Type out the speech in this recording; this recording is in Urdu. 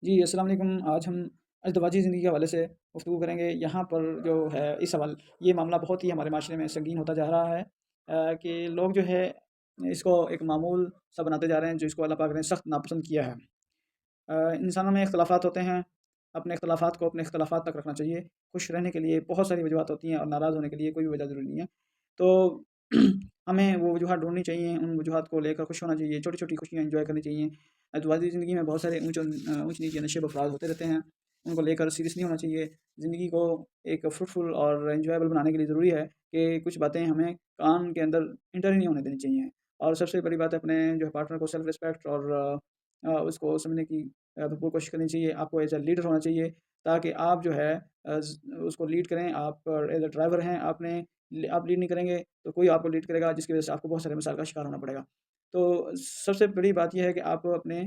جی، السلام علیکم۔ آج ہم ازدواجی زندگی کے حوالے سے گفتگو کریں گے۔ یہاں پر جو ہے یہ معاملہ بہت ہی ہمارے معاشرے میں سنگین ہوتا جا رہا ہے، کہ لوگ جو ہے اس کو ایک معمول سا بناتے جا رہے ہیں، جو اس کو اللہ پاک نے سخت ناپسند کیا ہے۔ انسانوں میں اختلافات ہوتے ہیں، اپنے اختلافات کو اپنے اختلافات تک رکھنا چاہیے۔ خوش رہنے کے لیے بہت ساری وجوہات ہوتی ہیں اور ناراض ہونے کے لیے کوئی بھی وجہ ضروری نہیں ہے۔ تو ہمیں وہ وجوہات ڈھونڈنی چاہیے، ان وجوہات کو لے کر خوش ہونا چاہیے، چھوٹی-چھوٹی خوشیاں انجوائے کرنی چاہیے۔ ازدواجی زندگی میں بہت سارے اونچ نیچ یا نشیب افراد ہوتے رہتے ہیں، ان کو لے کر سیریس نہیں ہونا چاہیے۔ زندگی کو ایک فروٹفل اور انجوائیبل بنانے کے لیے ضروری ہے کہ کچھ باتیں ہمیں کان کے اندر انٹر ہی نہیں ہونے دینی چاہیے، اور سب سے بڑی بات ہے اپنے جو ہے پارٹنر کو سیلف رسپیکٹ اور اس کو سمجھنے کی بھرپور کوشش کرنی چاہیے۔ آپ کو ایز اے لیڈر ہونا چاہیے، تاکہ آپ جو ہے اس کو لیڈ کریں۔ آپ ایز اے ڈرائیور ہیں، آپ لیڈ نہیں کریں گے تو کوئی آپ کو لیڈ کرے گا، جس کی وجہ سے آپ کو بہت سارے مسائل کا شکار ہونا پڑے گا۔ تو سب سے بڑی بات یہ ہے کہ آپ اپنے